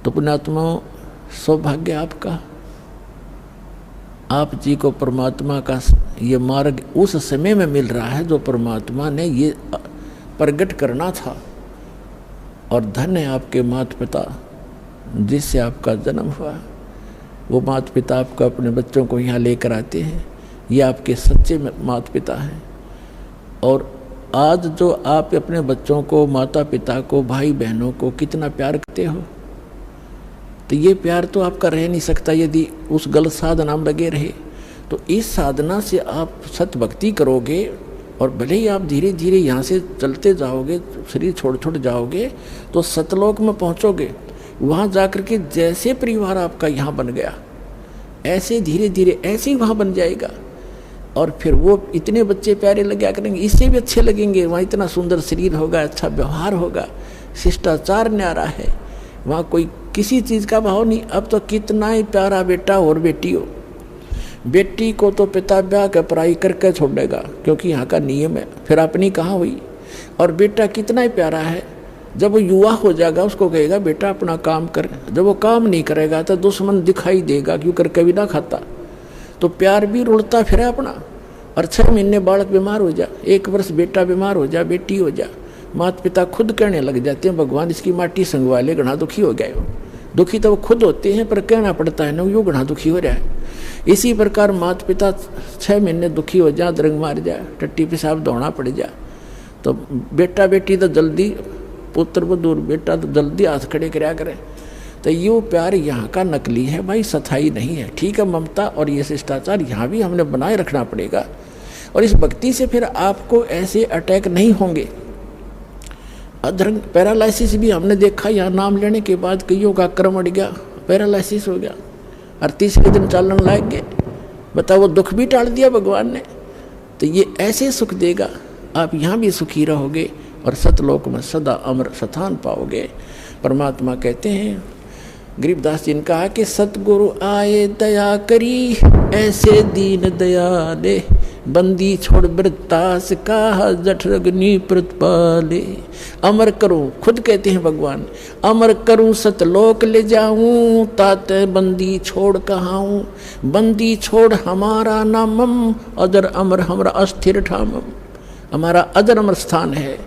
तो पुण्यात्माओं, सौभाग्य आपका, आप जी को परमात्मा का ये मार्ग उस समय में मिल रहा है जो परमात्मा ने ये प्रकट करना था। और धन्य है आपके माता पिता जिससे आपका जन्म हुआ। वो माता पिता आपको अपने बच्चों को यहाँ लेकर आते हैं, ये आपके सच्चे माता पिता हैं। और आज जो आप अपने बच्चों को, माता पिता को, भाई बहनों को कितना प्यार करते हो, तो ये प्यार तो आपका रह नहीं सकता यदि उस गलत साधना में लगे रहे। तो इस साधना से आप सत भक्ति करोगे और भले ही आप धीरे धीरे यहाँ से चलते जाओगे, शरीर छोड़ छोड़ जाओगे, तो सतलोक में पहुँचोगे। वहाँ जाकर के जैसे परिवार आपका यहाँ बन गया, ऐसे धीरे धीरे ऐसे ही वहाँ बन जाएगा। और फिर वो इतने बच्चे प्यारे लगा करेंगे, इससे भी अच्छे लगेंगे। वहाँ इतना सुंदर शरीर होगा, अच्छा व्यवहार होगा, शिष्टाचार न्यारा है, वहाँ कोई किसी चीज़ का भाव नहीं। अब तो कितना ही प्यारा बेटा और बेटी हो, बेटी को तो पिता ब्याह कर पढ़ाई करके छोड़ेगा क्योंकि यहाँ का नियम है, फिर अपनी कहाँ हुई। और बेटा कितना ही प्यारा है, जब वो युवा हो जाएगा उसको कहेगा बेटा अपना काम कर। जब वो काम नहीं करेगा तो दुश्मन दिखाई देगा, क्यों कर कभी ना खाता। तो प्यार भी रुड़ता फिर अपना। और 6 महीने बालक बीमार हो जा, 1 वर्ष बेटा बीमार हो जा, बेटी हो जा, माता पिता खुद कहने लग जाते हैं भगवान इसकी माटी संगवा ले, घना दुखी हो गए हो। दुखी तो वो खुद होते हैं पर कहना पड़ता है ना, यो घना दुखी हो रहा है। इसी प्रकार माता पिता 6 महीने दुखी हो जा, दरंग मार जाए, टट्टी पेशाब दौड़ना पड़ जाए, तो बेटा बेटी तो जल्दी, पुत्र बदूर बेटा तो जल्दी हाथ खड़े कराया करें। तो ये प्यार यहाँ का नकली है भाई, सथाई नहीं है। ठीक है, ममता और ये शिष्टाचार यहाँ भी हमने बनाए रखना पड़ेगा। और इस भक्ति से फिर आपको ऐसे अटैक नहीं होंगे। अधरंग पैरालिसिस भी हमने देखा, यहाँ नाम लेने के बाद कईयों का क्रम अड़ गया, पैरालिसिस हो गया और तीसरे दिन चालन लाग गए। बताओ, वो दुख भी टाल दिया भगवान ने। तो ये ऐसे सुख देगा, आप यहाँ भी सुखी रहोगे और सतलोक में सदा अमर स्थान पाओगे। परमात्मा कहते हैं, गरीबदास जी ने कहा कि सतगुरु आए दया करी, ऐसे दीन दयाले, बंदी छोड़ वृत्तास का जठरग्नि प्रतिपाले। अमर करूं, खुद कहते हैं भगवान, अमर करूं सतलोक ले जाऊं, ताते बंदी छोड़ कहाऊं। बंदी छोड़ हमारा नामम, अजर अमर हमारा अस्थिर ठामम। हमारा अजर अमर स्थान है।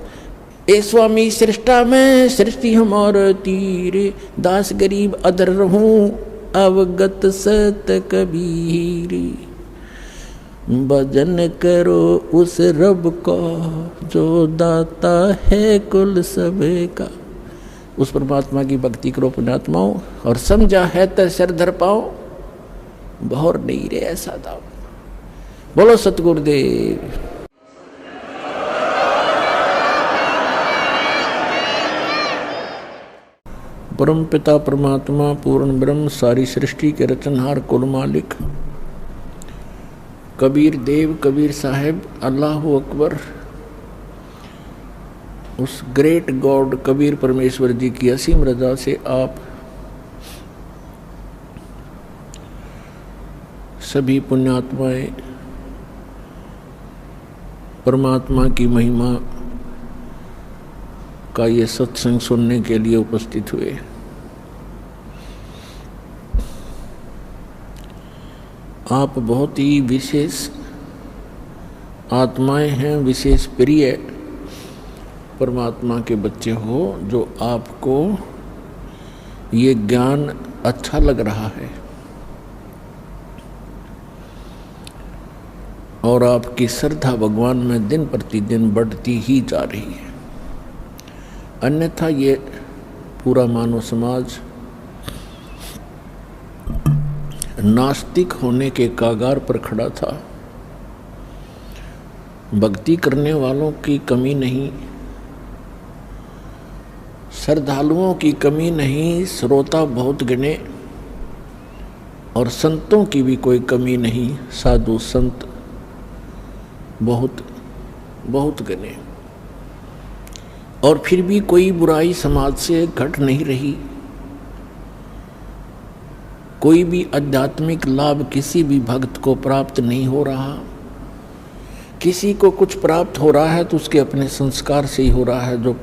ए स्वामी सृष्टा में सृष्टि हमारे तीरे, दास गरीब अदर रहूं, अवगत सत कबीर। भजन करो उस रब को जो दाता है कुल सबे का। उस परमात्मा की भक्ति करो पुण्यात्माओं, और समझा है तो सिर धर पाओ, बहुर नहीं रे ऐसा दाव। बोलो सतगुरुदेव। परम पिता परमात्मा पूर्ण ब्रह्म सारी सृष्टि के रचनहार कुल मालिक कबीर देव कबीर साहेब अल्लाहु अकबर, उस ग्रेट गॉड कबीर परमेश्वर जी की असीम रजा से आप सभी पुण्यात्माएं परमात्मा की महिमा का ये सत्संग सुनने के लिए उपस्थित हुए। आप बहुत ही विशेष आत्माएं हैं, विशेष प्रिय परमात्मा के बच्चे हो, जो आपको ये ज्ञान अच्छा लग रहा है और आपकी श्रद्धा भगवान में दिन प्रतिदिन बढ़ती ही जा रही है। अन्यथा ये पूरा मानव समाज नास्तिक होने के कागार पर खड़ा था। भक्ति करने वालों की कमी नहीं, श्रद्धालुओं की कमी नहीं, श्रोता बहुत गिने और संतों की भी कोई कमी नहीं, साधु संत बहुत बहुत गिने। और फिर भी कोई बुराई समाज से घट नहीं रही, कोई भी आध्यात्मिक लाभ किसी भी भक्त को प्राप्त नहीं हो रहा। किसी को कुछ प्राप्त हो रहा है तो उसके अपने संस्कार से ही हो रहा है, जो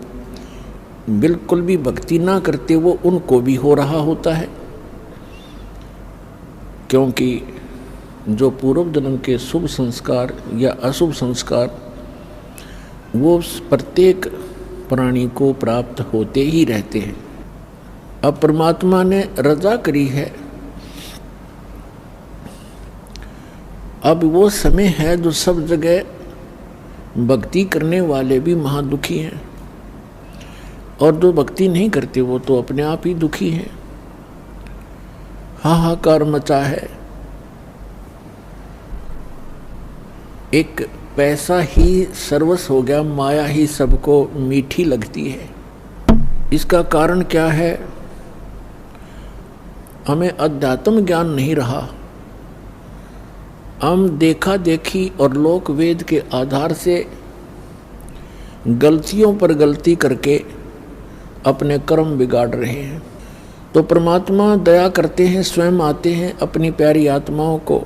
बिल्कुल भी भक्ति ना करते वो उनको भी हो रहा होता है, क्योंकि जो पूर्व जन्म के शुभ संस्कार या अशुभ संस्कार वो प्रत्येक प्राणी को प्राप्त होते ही रहते हैं। अब परमात्मा ने रजा करी है, अब वो समय है जो सब जगह भक्ति करने वाले भी महादुखी हैं और जो भक्ति नहीं करते वो तो अपने आप ही दुखी हैं। हाहाकार मचा है। एक पैसा ही सर्वस्व हो गया, माया ही सबको मीठी लगती है। इसका कारण क्या है? हमें अध्यात्म ज्ञान नहीं रहा। हम देखा देखी और लोक वेद के आधार से गलतियों पर गलती करके अपने कर्म बिगाड़ रहे हैं। तो परमात्मा दया करते हैं, स्वयं आते हैं अपनी प्यारी आत्माओं को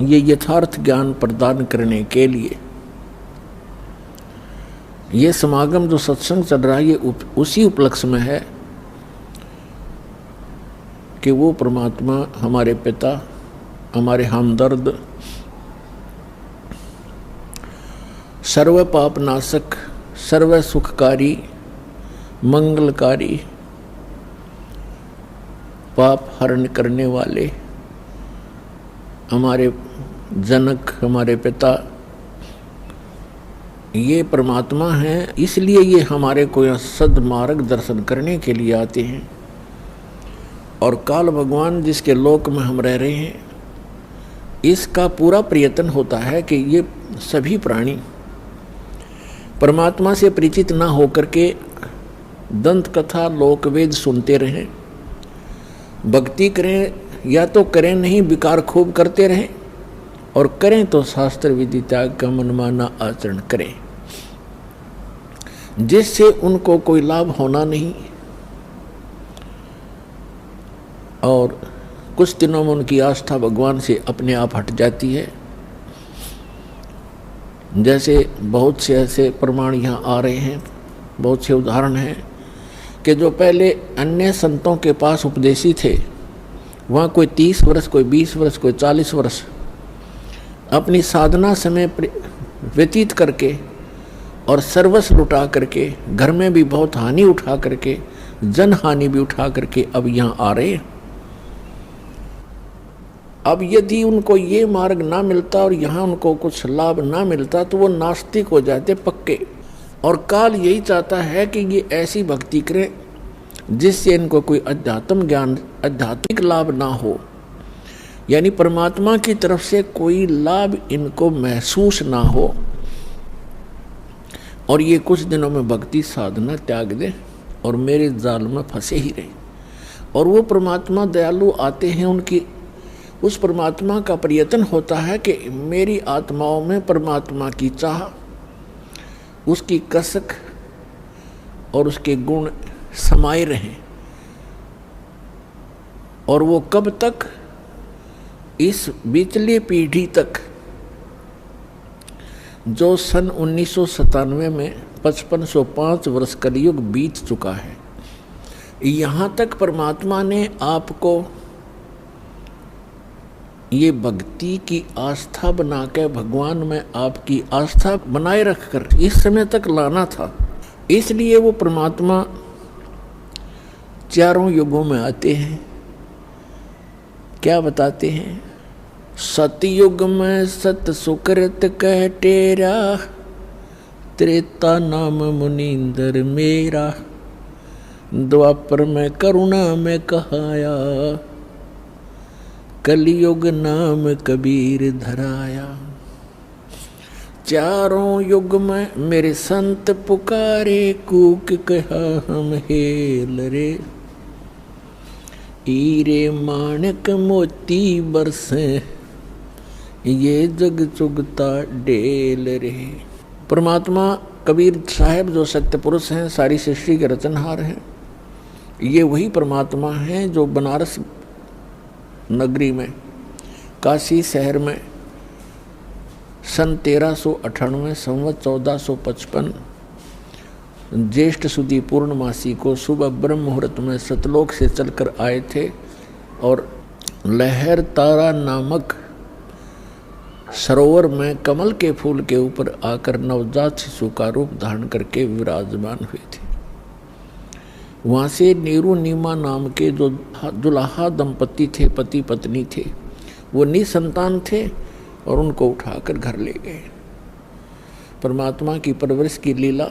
ये यथार्थ ज्ञान प्रदान करने के लिए। ये समागम जो सत्संग चल रहा है ये उसी उपलक्ष्य में है कि वो परमात्मा हमारे पिता, हमारे हमदर्द, सर्व पाप नाशक, सर्व सुखकारी, मंगलकारी, पाप हरण करने वाले हमारे जनक, हमारे पिता, ये परमात्मा हैं। इसलिए ये हमारे को यहाँ सद्मार्ग दर्शन करने के लिए आते हैं। और काल भगवान जिसके लोक में हम रह रहे हैं, इसका पूरा प्रयत्न होता है कि ये सभी प्राणी परमात्मा से परिचित ना होकर के दंत कथा लोकवेद सुनते रहें, भक्ति करें या तो करें नहीं, विकार खूब करते रहें, और करें तो शास्त्र विधि त्याग का मनमाना आचरण करें, जिससे उनको कोई लाभ होना नहीं। और कुछ दिनों में उनकी आस्था भगवान से अपने आप हट जाती है। जैसे बहुत से ऐसे प्रमाण यहाँ आ रहे हैं, बहुत से उदाहरण हैं कि जो पहले अन्य संतों के पास उपदेशी थे, वहाँ कोई 30 वर्ष, कोई 20 वर्ष, कोई 40 वर्ष अपनी साधना समय व्यतीत करके और सर्वस्व लुटा करके, घर में भी बहुत हानि उठा करके, जन हानि भी उठा करके अब यहाँ आ रहे हैं। अब यदि उनको ये मार्ग ना मिलता और यहाँ उनको कुछ लाभ ना मिलता तो वो नास्तिक हो जाते पक्के। और काल यही चाहता है कि ये ऐसी भक्ति करें जिससे इनको कोई अध्यात्म ज्ञान, आध्यात्मिक लाभ ना हो, यानी परमात्मा की तरफ से कोई लाभ इनको महसूस ना हो, और ये कुछ दिनों में भक्ति साधना त्याग दें और मेरे जाल में फंसे ही रहे। और वो परमात्मा दयालु आते हैं, उनकी उस परमात्मा का प्रयत्न होता है कि मेरी आत्माओं में परमात्मा की चाह, उसकी कसक और उसके गुण समाये रहें। और वो कब तक? इस बीचली पीढ़ी तक, जो सन 1997 में 5505 वर्ष कलयुग बीत चुका है, यहाँ तक परमात्मा ने आपको ये भक्ति की आस्था बना के, भगवान में आपकी आस्था बनाए रखकर इस समय तक लाना था। इसलिए वो परमात्मा चारों युगों में आते हैं। क्या बताते हैं? सतयुग में सत सुकृत कह टेरा, त्रेता नाम मुनींदर मेरा, द्वापर में करुणा में कहाया, कलयुग नाम कबीर धराया। चारों युग में मेरे संत पुकारे, कूक कहा हम हेल रे, हीरे माणक मोती बरसे, ये जग चुगता डेल रे। परमात्मा कबीर साहब जो सत्य पुरुष हैं, सारी सृष्टि के रचनहार हैं, ये वही परमात्मा हैं जो बनारस नगरी में, काशी शहर में सन 1398 संवत 1455 ज्येष्ठ सुदी पूर्णमासी को सुबह ब्रह्म मुहूर्त में सतलोक से चलकर आए थे और लहर तारा नामक सरोवर में कमल के फूल के ऊपर आकर नवजात शिशु का रूप धारण करके विराजमान हुए थे। वहाँ से नीरू नीमा नाम के जो दुल्हा दंपति थे, पति पत्नी थे, वो निसंतान थे और उनको उठाकर घर ले गए। परमात्मा की परवरिश की लीला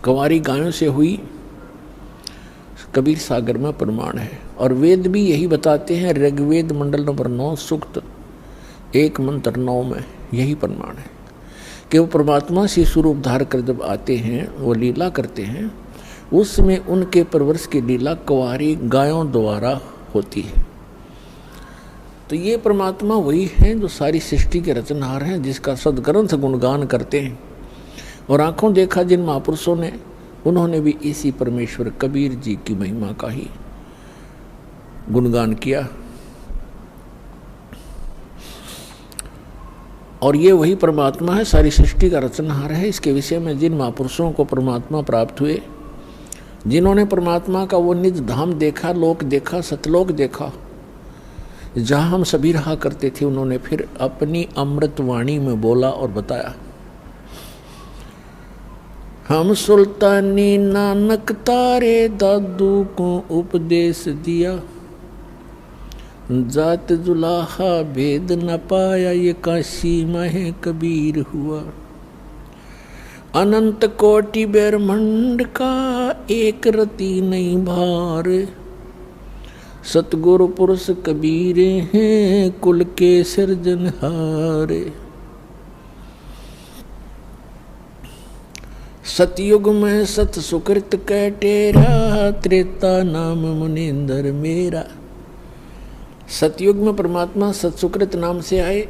कंवारी गायों से हुई, कबीर सागर में प्रमाण है। और वेद भी यही बताते हैं, ऋग्वेद मंडल नंबर 9 सूक्त 1 मंत्र 9 में यही प्रमाण है कि वो परमात्मा से स्वरूप धार कर जब आते हैं, वो लीला करते हैं, उस समय उनके परवरिश की लीला कंवारी गायों द्वारा होती है। तो ये परमात्मा वही हैं जो सारी सृष्टि के रचनहार हैं, जिसका सदग्रंथ गुणगान करते हैं। और आंखों देखा जिन महापुरुषों ने, उन्होंने भी इसी परमेश्वर कबीर जी की महिमा का ही गुणगान किया। और ये वही परमात्मा है, सारी सृष्टि का रचनहार है। इसके विषय में जिन महापुरुषों को परमात्मा प्राप्त हुए, जिन्होंने परमात्मा का वो निज धाम देखा, लोक देखा, सतलोक देखा, जहाँ हम सभी रहा करते थे, उन्होंने फिर अपनी अमृत वाणी में बोला और बताया। हम सुल्तानी नानक तारे दादू को उपदेश दिया, जात जुलाहा भेद न पाया, ये काशी में कबीर हुआ। अनंत कोटि ब्रह्मांड का एक रति नहीं भार, सतगुरु पुरुष कबीर हैं कुल के सिरजनहार। सतयुग में सत सुकृत कै टेरा, त्रेता नाम मुनिंदर मेरा। सतयुग में परमात्मा सतसुकृत नाम से आए,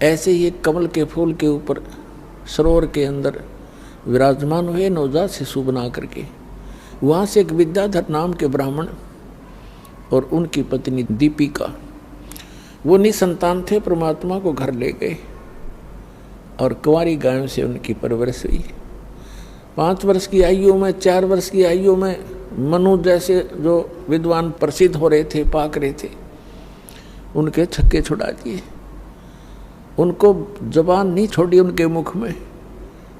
ऐसे ही कमल के फूल के ऊपर सरोवर के अंदर विराजमान हुए नवजात शिशु बना करके। वहाँ से एक विद्याधर नाम के ब्राह्मण और उनकी पत्नी दीपिका, वो निसंतान थे, परमात्मा को घर ले गए और कुंवारी गायों से उनकी परवरिश हुई। 5 वर्ष की आयु में, 4 वर्ष की आयु में मनु जैसे जो विद्वान प्रसिद्ध हो रहे थे, पाक रहे थे, उनके छक्के छुड़ा दिए। उनको जबान नहीं छोड़ी उनके मुख में,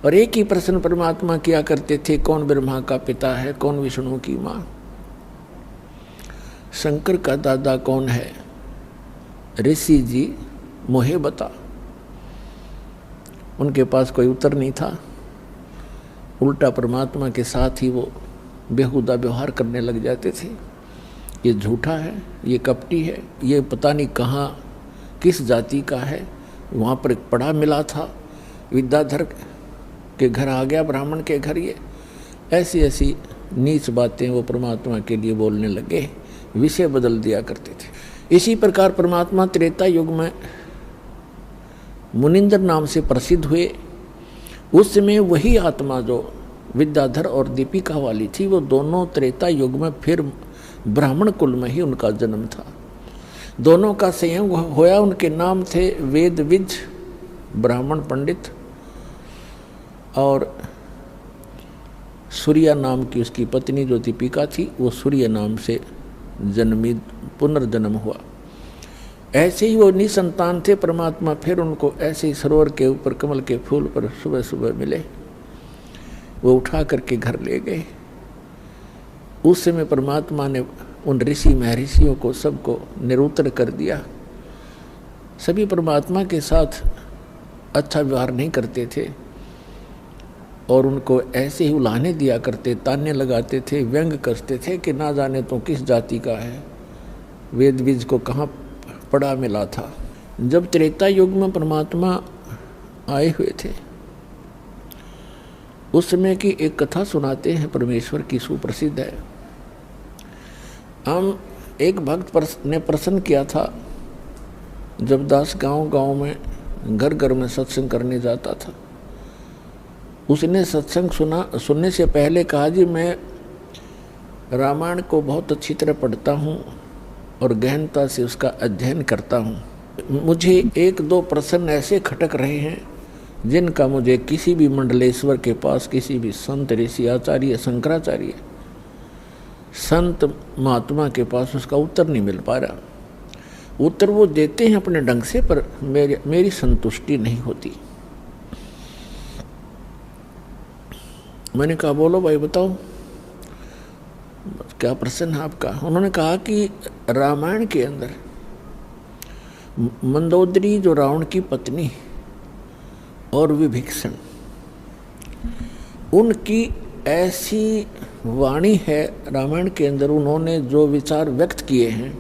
और एक ही प्रश्न परमात्मा किया करते थे, कौन ब्रह्मा का पिता है, कौन विष्णु की माँ, शंकर का दादा कौन है, ऋषि जी मोहे बता। उनके पास कोई उत्तर नहीं था। उल्टा परमात्मा के साथ ही वो बेहुदा व्यवहार करने लग जाते थे। ये झूठा है, ये कपटी है, ये पता नहीं कहाँ किस जाति का है। वहाँ पर एक पढ़ा मिला था, विद्याधर के घर आ गया, ब्राह्मण के घर। ये ऐसी ऐसी नीच बातें वो परमात्मा के लिए बोलने लगे, विषय बदल दिया करते थे। इसी प्रकार परमात्मा त्रेता युग में मुनिंदर नाम से प्रसिद्ध हुए। उस समय वही आत्मा जो विद्याधर और दीपिका वाली थी, वो दोनों त्रेता युग में फिर ब्राह्मण कुल में ही उनका जन्म था। दोनों का संयोग होया। उनके नाम थे वेदविज ब्राह्मण पंडित और सूर्या नाम की उसकी पत्नी जो दीपिका थी, वो सूर्य नाम से जन्मी, पुनर्जन्म हुआ। ऐसे ही वो निसंतान थे। परमात्मा फिर उनको ऐसे ही सरोवर के ऊपर कमल के फूल पर सुबह सुबह मिले, वो उठा करके घर ले गए। उस समय परमात्मा ने उन ऋषि महर्षियों को सबको निरुत्तर कर दिया। सभी परमात्मा के साथ अच्छा व्यवहार नहीं करते थे और उनको ऐसे ही उलाहने दिया करते, ताने लगाते थे, व्यंग करते थे कि ना जाने तो किस जाति का है, वेद बीज को कहाँ पड़ा मिला था। जब त्रेता युग में परमात्मा आए हुए थे, उस समय की एक कथा सुनाते हैं परमेश्वर की, सुप्रसिद्ध है। हम एक भक्त ने प्रश्न किया था, जब दास गांव में घर घर में सत्संग करने जाता था, उसने सत्संग सुनने से पहले कहा, जी मैं रामायण को बहुत अच्छी तरह पढ़ता हूँ और गहनता से उसका अध्ययन करता हूँ। मुझे 1-2 प्रश्न ऐसे खटक रहे हैं जिनका मुझे किसी भी मंडलेश्वर के पास, किसी भी संत ऋषि आचार्य शंकराचार्य संत महात्मा के पास उसका उत्तर नहीं मिल पा रहा। उत्तर वो देते हैं अपने ढंग से, पर मेरी संतुष्टि नहीं होती। मैंने कहा बोलो भाई बताओ क्या प्रश्न है आपका। उन्होंने कहा कि रामायण के अंदर मंदोदरी जो रावण की पत्नी और विभीषण, उनकी ऐसी वाणी है रामायण के अंदर, उन्होंने जो विचार व्यक्त किए हैं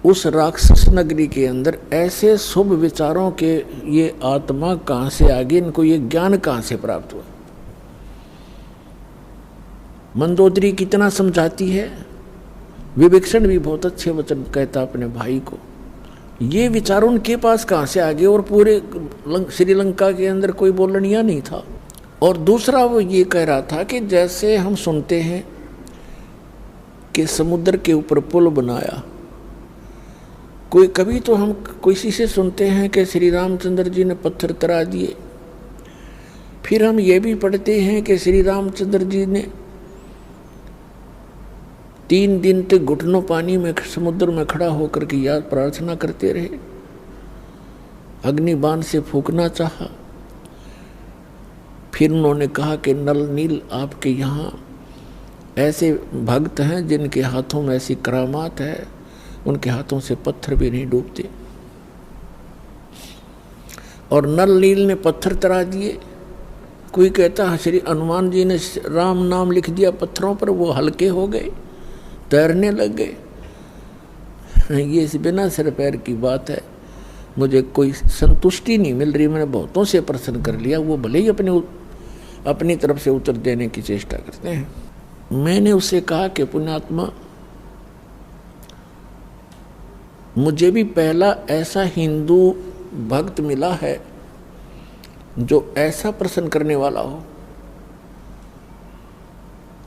उस राक्षस नगरी के अंदर, ऐसे शुभ विचारों के ये आत्मा कहाँ से आ गई, इनको ये ज्ञान कहाँ से प्राप्त हुआ। मंदोदरी कितना समझाती है, विभीषण भी बहुत अच्छे वचन कहता अपने भाई को। ये विचार उनके पास कहाँ से आ गए, और पूरे श्रीलंका के अंदर कोई बोलनिया नहीं था। और दूसरा वो ये कह रहा था कि जैसे हम सुनते हैं कि समुद्र के ऊपर पुल बनाया, कोई कभी तो हम किसी से सुनते हैं कि श्री रामचंद्र जी ने पत्थर तरा दिए, फिर हम ये भी पढ़ते हैं कि श्री रामचंद्र जी ने 3 दिन तक घुटनों पानी में समुद्र में खड़ा होकर के याद प्रार्थना करते रहे, अग्निबाण से फूंकना चाहा। फिर उन्होंने कहा कि नल नील आपके यहाँ ऐसे भक्त हैं जिनके हाथों में ऐसी करामात है, उनके हाथों से पत्थर भी नहीं डूबते। और नल नील ने पत्थर तरा दिए। कोई कहता है श्री हनुमान जी ने राम नाम लिख दिया पत्थरों पर, वो हल्के हो गए, तैरने लग गए। ये बिना सिर पैर की बात है। मुझे कोई संतुष्टि नहीं मिल रही। मैंने बहुतों से प्रश्न कर लिया, वो भले ही अपनी तरफ से उत्तर देने की चेष्टा करते हैं। मैंने उससे कहा कि पुण्यात्मा, मुझे भी पहला ऐसा हिंदू भक्त मिला है जो ऐसा प्रश्न करने वाला हो,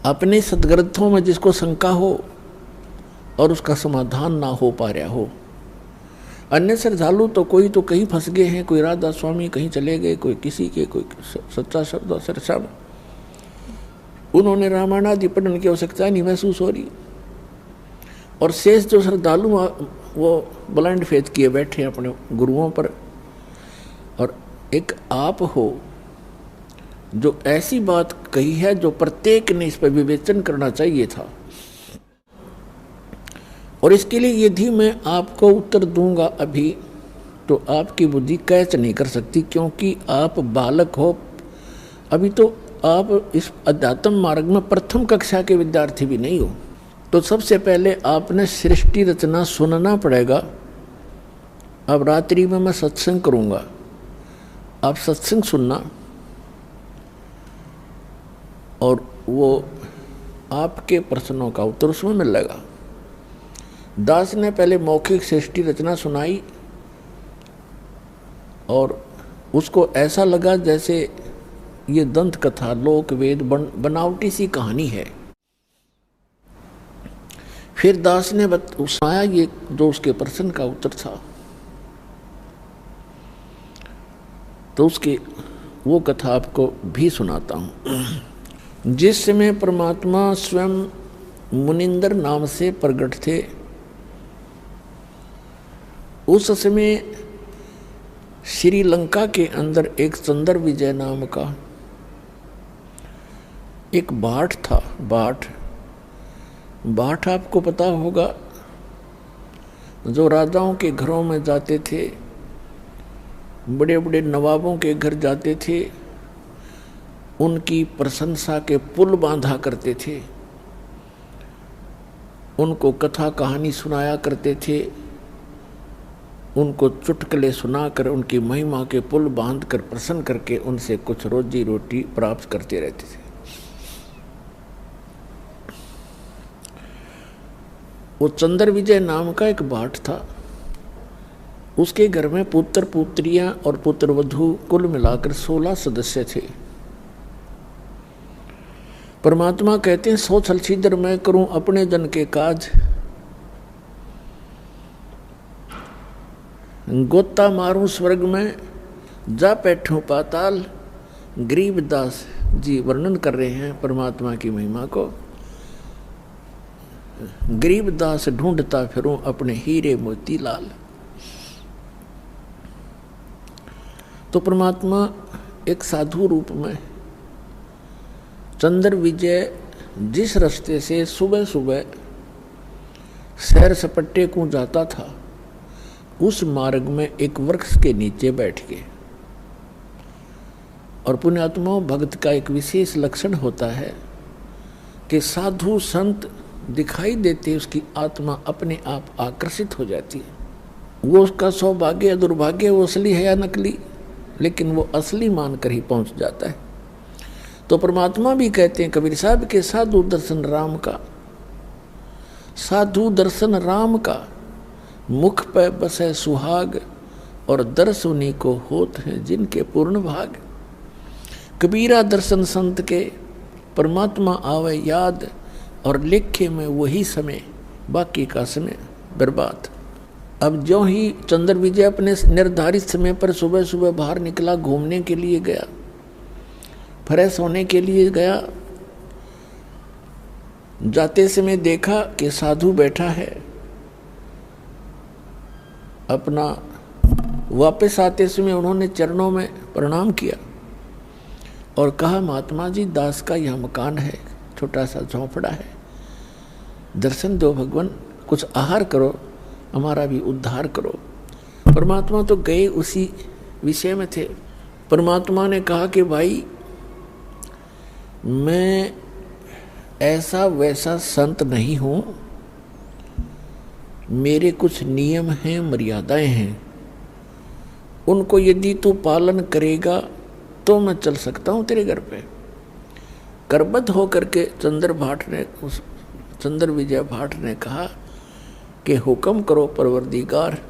अपने सदग्रंथों में जिसको शंका हो और उसका समाधान ना हो पा रहा हो। अन्य श्रद्धालु तो कोई तो कहीं फंस गए हैं, कोई राधा स्वामी कहीं चले गए, कोई किसी के, कोई सच्चा शब्द सरसा, उन्होंने रामायण आदि पढ़ने की आवश्यकता नहीं महसूस हो रही। और शेष जो श्रद्धालु वो ब्लाइंड फेथ किए बैठे अपने गुरुओं पर। और एक आप हो जो ऐसी बात कही है जो प्रत्येक ने इस पर विवेचन करना चाहिए था। और इसके लिए यदि मैं आपको उत्तर दूंगा अभी, तो आपकी बुद्धि कैच नहीं कर सकती, क्योंकि आप बालक हो अभी, तो आप इस अध्यात्म मार्ग में प्रथम कक्षा के विद्यार्थी भी नहीं हो। तो सबसे पहले आपने सृष्टि रचना सुनना पड़ेगा। अब रात्रि में मैं सत्संग करूंगा, आप सत्संग सुनना, और वो आपके प्रश्नों का उत्तर उसमें मिलेगा। दास ने पहले मौखिक सृष्टि रचना सुनाई और उसको ऐसा लगा जैसे ये दंत कथा, लोक वेद बनावटी सी कहानी है। फिर दास ने सुनाया ये जो उसके प्रश्न का उत्तर था, तो उसकी वो कथा आपको भी सुनाता हूँ। जिस समय परमात्मा स्वयं मुनिंदर नाम से प्रकट थे, उस समय श्रीलंका के अंदर एक चंद्र विजय नाम का एक भाट था। भाट आपको पता होगा, जो राजाओं के घरों में जाते थे, बड़े बड़े नवाबों के घर जाते थे, उनकी प्रशंसा के पुल बांधा करते थे, उनको कथा कहानी सुनाया करते थे, उनको चुटकुले सुनाकर उनकी महिमा के पुल बांधकर प्रसन्न करके उनसे कुछ रोजी रोटी प्राप्त करते रहते थे। वो चंद्र विजय नाम का एक भाट था। उसके घर में पुत्र पुत्रियां और पुत्रवधू कुल मिलाकर 16 सदस्य थे। परमात्मा कहते हैं, सो छल छिद्र मैं करूं अपने जन के काज, गोता मारूं स्वर्ग में जा बैठो पाताल। गरीबदास जी वर्णन कर रहे हैं परमात्मा की महिमा को। गरीबदास ढूंढता फिरूं अपने हीरे मोती लाल। तो परमात्मा एक साधु रूप में चंद्र विजय जिस रास्ते से सुबह सुबह सैर सपट्टे को जाता था, उस मार्ग में एक वृक्ष के नीचे बैठ के, और पुण्यात्माओं भक्त का एक विशेष लक्षण होता है कि साधु संत दिखाई देते उसकी आत्मा अपने आप आकर्षित हो जाती है। वो उसका सौभाग्य या दुर्भाग्य, वो असली है या नकली, लेकिन वो असली मानकर ही पहुंच जाता है। तो परमात्मा भी कहते हैं कबीर साहब के साधु दर्शन राम का, साधु दर्शन राम का, मुख पे बसे सुहाग, और दर्श उन्हीं को होत हैं जिनके पूर्ण भाग। कबीरा दर्शन संत के, परमात्मा आवे याद, और लेखे में वही समय, बाकी का समय बर्बाद। अब जो ही चंद्र विजय अपने निर्धारित समय पर सुबह सुबह बाहर निकला, घूमने के लिए गया, फ्रेश होने के लिए गया, जाते समय देखा कि साधु बैठा है। अपना वापस आते समय उन्होंने चरणों में प्रणाम किया और कहा, महात्मा जी दास का यह मकान है, छोटा सा झोंपड़ा है, दर्शन दो भगवान, कुछ आहार करो, हमारा भी उद्धार करो। परमात्मा तो गए उसी विषय में थे। परमात्मा ने कहा कि भाई मैं ऐसा वैसा संत नहीं हूँ, मेरे कुछ नियम हैं, मर्यादाएं हैं, उनको यदि तू पालन करेगा तो मैं चल सकता हूँ तेरे घर पे। करबद्ध होकर के चंद्र विजय भाट ने कहा कि हुक्म करो परवरदिगार,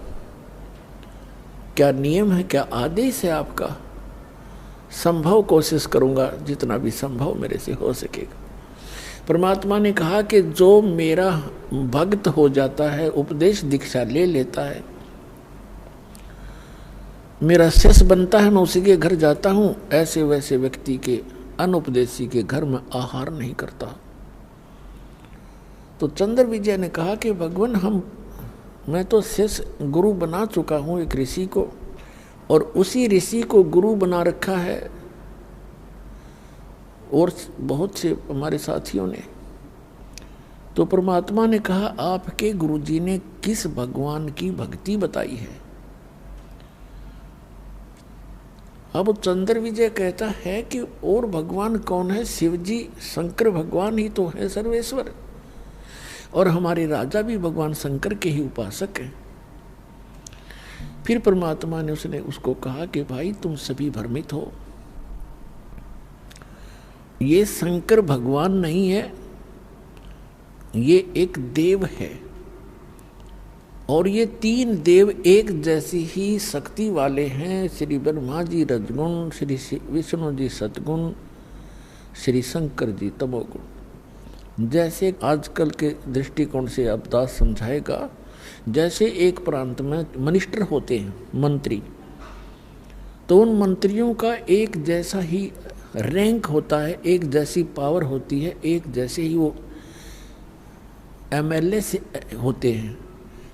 क्या नियम है, क्या आदेश है आपका? संभव कोशिश करूंगा, जितना भी संभव मेरे से हो सकेगा। परमात्मा ने कहा कि जो मेरा भक्त हो जाता है, उपदेश दीक्षा ले लेता है, मेरा शिष्य बनता है, मैं उसी के घर जाता हूं, ऐसे वैसे व्यक्ति के, अनुपदेशी के घर में आहार नहीं करता। तो चंद्र विजय ने कहा कि भगवान मैं तो शिष्य गुरु बना चुका हूं एक ऋषि को, और उसी ऋषि को गुरु बना रखा है और बहुत से हमारे साथियों ने। तो परमात्मा ने कहा, आपके गुरुजी ने किस भगवान की भक्ति बताई है? अब चंद्र विजय कहता है कि और भगवान कौन है? शिव जी, शंकर भगवान ही तो है सर्वेश्वर, और हमारे राजा भी भगवान शंकर के ही उपासक हैं। फिर परमात्मा ने उसको कहा कि भाई तुम सभी भ्रमित हो, ये शंकर भगवान नहीं है, ये एक देव है, और ये तीन देव एक जैसी ही शक्ति वाले हैं। श्री ब्रह्मा जी रजगुण, श्री विष्णु जी सतगुण, श्री शंकर जी तमोगुण। जैसे आजकल के दृष्टिकोण से अब दास समझाएगा, जैसे एक प्रांत में मिनिस्टर होते हैं, मंत्री, तो उन मंत्रियों का एक जैसा ही रैंक होता है, एक जैसी पावर होती है, एक जैसे ही वो एमएलए से होते हैं,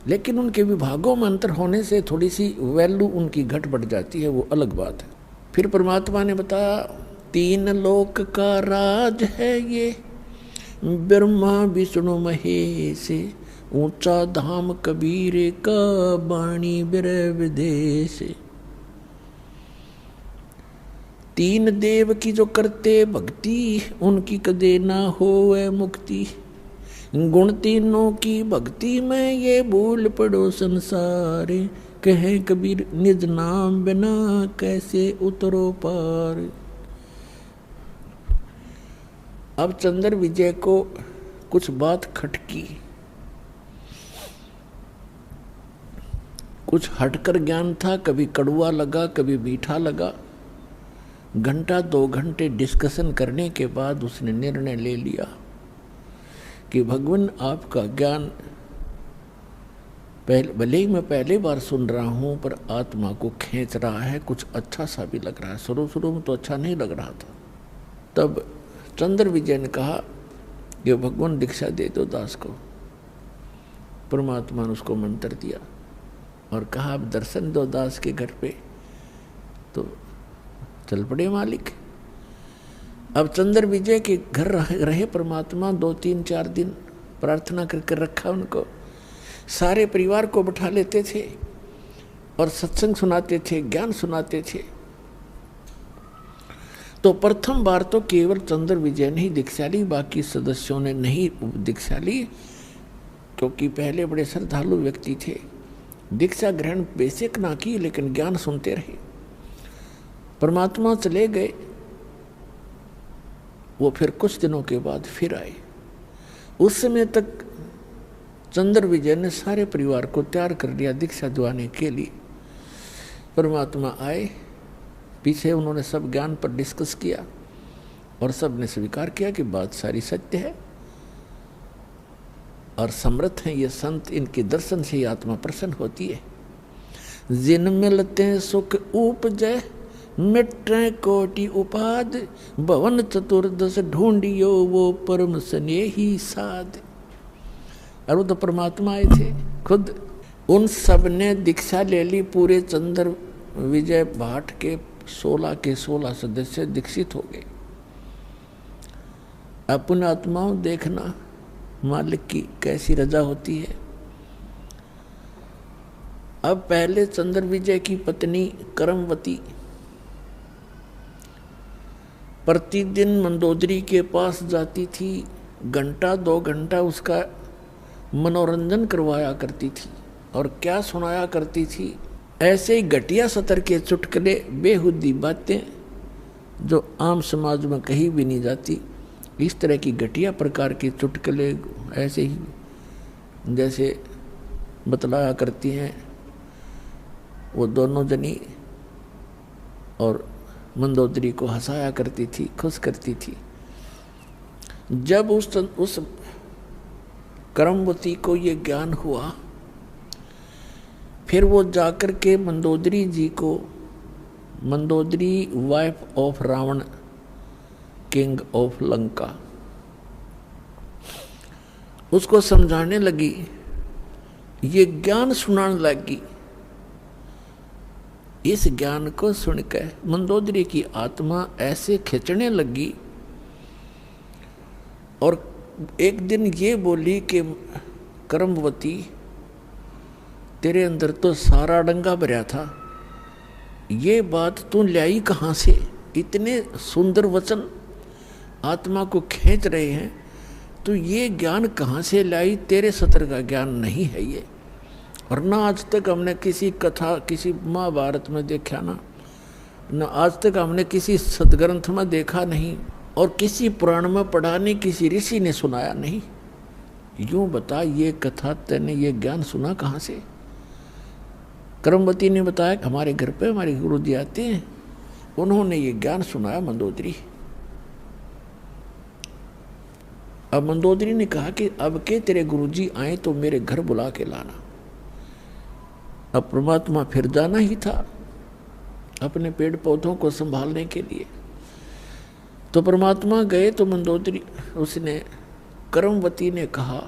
लेकिन उनके विभागों में अंतर होने से थोड़ी सी वैल्यू उनकी घट बढ़ जाती है, वो अलग बात है। फिर परमात्मा ने बताया, तीन लोक का राज है ये, ब्रह्मा विष्णु महेश, ऊंचा धाम कबीर का, बाणी बिरह विदेश। तीन देव की जो करते भक्ति, उनकी कदे ना होवे मुक्ति। गुण तीनों की भक्ति में ये भूल पड़ो संसार, कहे कबीर निज नाम बिना कैसे उतरो पार। अब चंद्र विजय को कुछ बात खटकी, कुछ हटकर ज्ञान था, कभी कड़वा लगा, कभी मीठा लगा। घंटा 2 घंटे डिस्कशन करने के बाद उसने निर्णय ले लिया कि भगवान आपका ज्ञान भले ही मैं पहली बार सुन रहा हूँ, पर आत्मा को खींच रहा है, कुछ अच्छा सा भी लग रहा है। शुरू शुरू में तो अच्छा नहीं लग रहा था। तब चंद्र विजय ने कहा कि भगवान दीक्षा दे दो दास को। परमात्मा ने उसको मंत्र दिया और कहा अब दर्शन दो दास के घर पे। तो चल पड़े मालिक। अब चंद्र विजय के घर रहे परमात्मा 2-3-4 दिन, प्रार्थना करके रखा उनको। सारे परिवार को बैठा लेते थे और सत्संग सुनाते थे, ज्ञान सुनाते थे। तो प्रथम बार तो केवल चंद्र विजय ने ही दीक्षा ली, बाकी सदस्यों ने नहीं दीक्षा ली, क्योंकि पहले बड़े श्रद्धालु व्यक्ति थे। दीक्षा ग्रहण बेसिक ना की, लेकिन ज्ञान सुनते रहे। परमात्मा चले गए, वो फिर कुछ दिनों के बाद फिर आए। उस समय तक चंद्र विजय ने सारे परिवार को तैयार कर लिया दीक्षा दिवाने के लिए। परमात्मा आए, पीछे उन्होंने सब ज्ञान पर डिस्कस किया और सब ने स्वीकार किया कि बात सारी सत्य है और समर्थ हैं ये संत, इनके दर्शन से ही आत्मा प्रसन्न होती है। जिन मिलते सुख उपजय मिटे कोटि उपाद, भवन चतुर्दश ढूंढियो वो परम स्नेही साध। और वो तो परमात्मा आए थे खुद। उन सब ने दीक्षा ले ली। पूरे चंद्र विजय भाट के 16 के 16 सदस्य दीक्षित हो गए। अपने आत्माओं देखना मालिक की कैसी रजा होती है। अब पहले चंद्र विजय की पत्नी करमवती प्रतिदिन मंदोदरी के पास जाती थी, 1-2 घंटा उसका मनोरंजन करवाया करती थी। और क्या सुनाया करती थी? ऐसे ही घटिया सतर के चुटकुले, बेहुदी बातें जो आम समाज में कहीं भी नहीं जाती। इस तरह की घटिया प्रकार के चुटकुले ऐसे ही जैसे बतलाया करती हैं वो दोनों जनी, और मंदोदरी को हंसाया करती थी, खुश करती थी। जब उस करमवती को ये ज्ञान हुआ, फिर वो जाकर के मंदोदरी जी को, Mandodari wife of Ravan king of Lanka, उसको समझाने लगी, ये ज्ञान सुनाने लगी। इस ज्ञान को सुनकर मंदोदरी की आत्मा ऐसे खिंचने लगी और एक दिन ये बोली कि करमवती, तेरे अंदर तो सारा डंगा भरा था, ये बात तू लाई कहाँ से? इतने सुंदर वचन आत्मा को खींच रहे हैं, तो ये ज्ञान कहाँ से लाई? तेरे सतर का ज्ञान नहीं है ये। और ना आज तक हमने किसी कथा, किसी महाभारत में देखा ना आज तक हमने किसी सदग्रंथ में देखा नहीं, और किसी पुराण में पढ़ा नहीं, किसी ऋषि ने सुनाया नहीं। यूं बता, ये कथा तेने ये ज्ञान सुना कहाँ से? करमवती ने बताया कि हमारे घर पे हमारे गुरु जी आते हैं, उन्होंने ये ज्ञान सुनाया मंदोदरी। अब मंदोदरी ने कहा कि अब के तेरे गुरुजी आए तो मेरे घर बुला के लाना। अब परमात्मा फिर जाना ही था अपने पेड़ पौधों को संभालने के लिए। तो परमात्मा गए तो मंदोदरी, उसने करमवती ने कहा,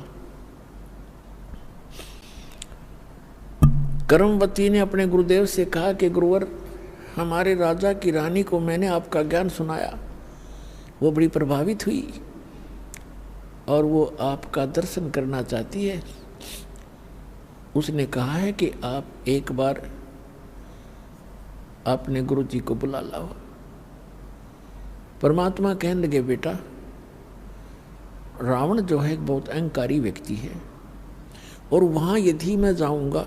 करमवती ने अपने गुरुदेव से कहा कि गुरुवर, हमारे राजा की रानी को मैंने आपका ज्ञान सुनाया, वो बड़ी प्रभावित हुई और वो आपका दर्शन करना चाहती है। उसने कहा है कि आप एक बार अपने गुरु जी को बुला लाओ। परमात्मा कहने लगे, बेटा, रावण जो है एक बहुत अहंकारी व्यक्ति है, और वहाँ यदि मैं जाऊँगा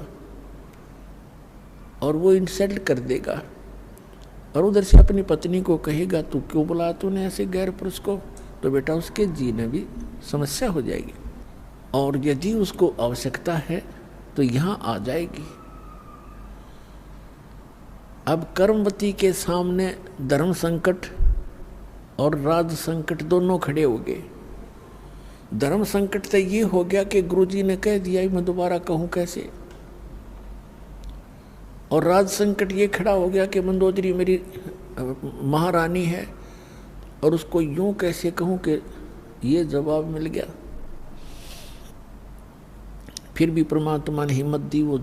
और वो इंसल्ट कर देगा और उधर से अपनी पत्नी को कहेगा तू क्यों बुलाया तूने ऐसे गैर पुरुष को, तो बेटा उसके जीने भी समस्या हो जाएगी, और यदि उसको आवश्यकता है तो यहाँ आ जाएगी। अब कर्मवती के सामने धर्म संकट और राज संकट दोनों खड़े हो गए। धर्म संकट तो ये हो गया कि गुरुजी ने कह दिया, मैं दोबारा कहूँ कैसे? और राज संकट ये खड़ा हो गया कि मंदोदरी मेरी महारानी है और उसको यूं कैसे कहूं कि ये जवाब मिल गया। फिर भी परमात्मा ने हिम्मत दी, वो